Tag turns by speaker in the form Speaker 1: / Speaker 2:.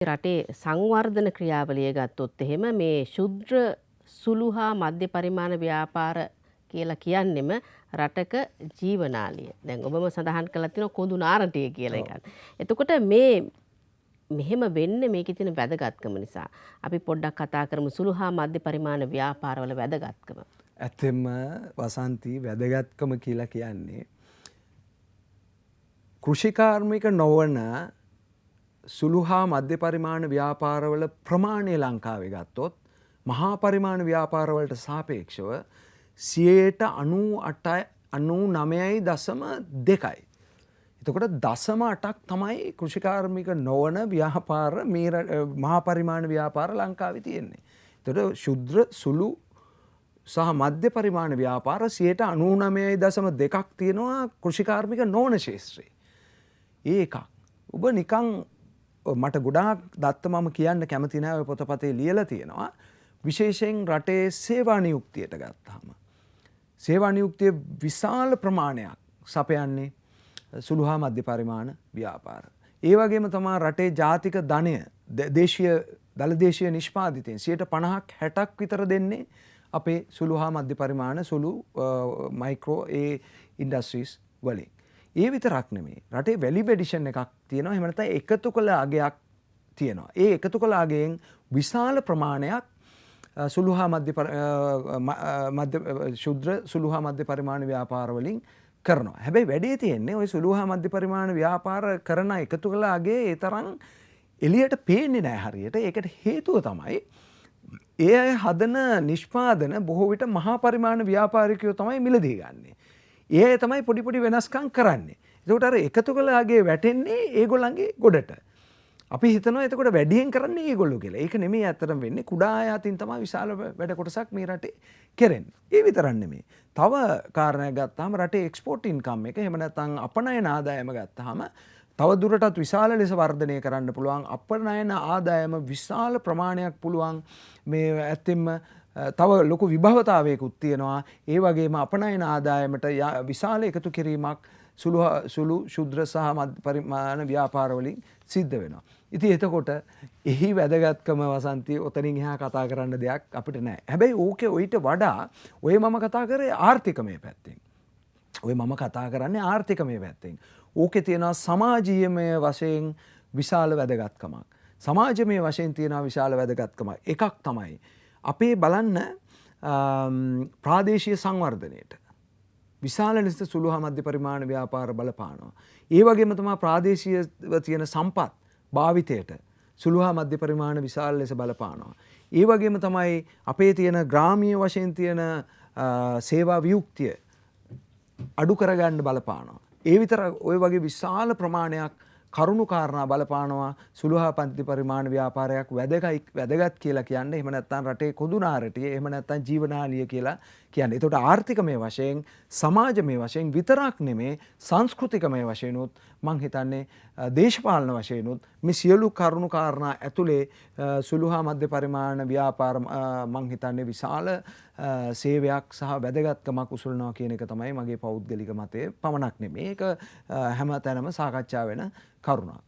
Speaker 1: රටේ සංවර්ධන ක්‍රියාවලිය ගත්තොත් එහෙම මේ ශුද්‍ර සුළු හා මධ්‍ය පරිමාණ ව්‍යාපාර කියලා කියන්නෙම රටක ජීවනාලිය. දැන් ඔබම සඳහන් කළා තියෙනවා කොඳු නාරටිය කියලා එකක්. එතකොට මේ මෙහෙම වෙන්නේ මේකේ තියෙන වැදගත්කම නිසා. අපි පොඩ්ඩක් කතා කරමු සුළු හා මධ්‍ය පරිමාණ ව්‍යාපාරවල වැදගත්කම.
Speaker 2: ඇත්තෙන්ම වසන්ති වැදගත්කම කියලා කියන්නේ කෘෂිකාර්මික නොවන සුළු හා මධ්‍ය පරිමාණ ව්‍යාපාරවල ප්‍රමාණය ලංකාවේ ගත්තොත් මහා පරිමාණ ව්‍යාපාරවලට සාපේක්ෂව 99.2යි. එතකොට 0.8ක් තමයි කෘෂිකාර්මික නොවන ව්‍යාපාර මේ මහා පරිමාණ ව්‍යාපාර ලංකාවේ තියෙන්නේ. එතකොට ශුද්‍ර සුළු සහ මධ්‍ය පරිමාණ ව්‍යාපාර 99.2ක් තියෙනවා කෘෂිකාර්මික නොවන ක්ෂේත්‍රයේ. ඒකක්. ඔබ නිකන් මට ගොඩාක් දත්ත මම කියන්න කැමති නෑ ඔය පොතපතේ ලියලා තියෙනවා. විශේෂයෙන් රටේ සේවා නියුක්තියට ගත්තාම. සේවා නියුක්තිය විශාල ප්‍රමාණයක් සපයන්නේ සුළු හා මධ්‍ය පරිමාණ ව්‍යාපාර. ඒ වගේම තමයි රටේ ජාතික ධනය දළදේශීය නිෂ්පාදිතයෙන් 50ක් 60ක් විතර දෙන්නේ අපේ සුළු හා මධ්‍ය පරිමාණ සුළු මයික්‍රෝ ඉන්ඩස්ට්‍රීස් වලින්. ඒ විතරක් නෙමෙයි. රටේ වැලියු එඩිෂන් එකක් තියෙනවා. එහෙම නැත්නම් එකතු කළ අගයක් තියෙනවා. ඒ එකතු කළ අගයෙන් විශාල ප්‍රමාණයක් සුළු හා ශුද්‍ර සුළු හා මධ්‍ය පරිමාණ ව්‍යාපාර වලින් කරනවා. හැබැයි වැඩේ තියෙන්නේ ওই සුළු හා මධ්‍ය පරිමාණ ව්‍යාපාර කරන එකතු කළ අගේ ඒ තරම් එළියට පේන්නේ නැහැ හරියට. ඒකට හේතුව තමයි ඒ අය හදන නිෂ්පාදන බොහෝ විට මහා පරිමාණ ව්‍යාපාරිකයෝ තමයි මිලදී ගන්නෙ. ඒ තමයි පොඩි පොඩි වෙනස්කම් කරන්නේ. ඒකට අර එකතු කළාගේ වැටෙන්නේ ඒගොල්ලන්ගේ ගොඩට. අපි හිතනවා එතකොට වැඩියෙන් කරන්නේ ඒගොල්ලෝ කියලා. ඒක නෙමෙයි ඇත්තටම වෙන්නේ. කුඩා ආයතින් තමයි විශාල වැඩ කොටසක් මේ රටේ කෙරෙන්නේ. ඒ විතරක් නෙමෙයි. තව කාරණයක් ගත්තාම රටේ එක්ස්පෝර්ට් ඉන්කම් එක එහෙම නැත්නම් අපනයන ආදායම ගත්තාම තව දුරටත් විශාල ලෙස වර්ධනය කරන්න පුළුවන්. අපනයන ආදායම විශාල ප්‍රමාණයක් පුළුවන් මේ ඇත්තෙන්ම තව ලොකු විභවතාවයකුත් තියෙනවා. ඒ වගේම අපනයන ආදායමට විශාල එකතු කිරීමක් සුළු ශුද්‍ර සහ මධ්‍ය පරිමාණ ව්‍යාපාර වලින් සිද්ධ වෙනවා. ඉතින් එතකොට එහි වැදගත්කම වසන්ති ඔතනින් එහා කතා කරන්න දෙයක් අපිට නැහැ. හැබැයි ඕකේ ඔయిత වඩා ඔය මම කතා කරේ ආර්ථිකමය පැත්තෙන්. ඔය මම කතා කරන්නේ ආර්ථිකමය පැත්තෙන්. ඕකේ තියෙනවා සමාජීයමය වශයෙන් විශාල වැදගත්කමක්. සමාජමය වශයෙන් තියෙනවා විශාල වැදගත්කමක්. එකක් තමයි අපේ බලන්න ප්‍රාදේශීය සංවර්ධනයට විශාල ලෙස සුළු හා මධ්‍ය පරිමාණ ව්‍යාපාර බලපානවා. ඒ වගේම තමයි ප්‍රාදේශීයව තියෙන සම්පත් භාවිතයට සුළු හා මධ්‍ය පරිමාණ විශාල ලෙස බලපානවා. ඒ වගේම තමයි අපේ තියෙන ග්‍රාමීය වශයෙන් තියෙන සේවා වියුක්තිය අඩු කරගන්න බලපානවා. ඒ විතර ওই වගේ විශාල ප්‍රමාණයක් කරුණු කාරණා බලපානවා සුළු හා මධ්‍ය පරිමාණ ව්‍යාපාරයක් වැදගත් කියලා කියන්නේ. එහෙම නැත්නම් රටේ කොඳු නාරටිය එහෙම නැත්නම් ජීවනාලිය කියලා කියන්නේ. ඒකට ආර්ථිකමය වශයෙන් සමාජමය වශයෙන් විතරක් නෙමේ සංස්කෘතිකමය වශයෙන් උත් මං හිතන්නේ දේශපාලන වශයෙන් උත් මේ සියලු කරුණු කාරණා ඇතුලේ සුළු හා මධ්‍ය පරිමාණ ව්‍යාපාර මං හිතන්නේ විශාල සේවයක් සහ වැදගත්කමක් උසුලනවා කියන එක තමයි මගේ පෞද්ගලික මතය. පමණක් නෙමේ ඒක හැම තැනම සාකච්ඡා වෙන කරුණක්.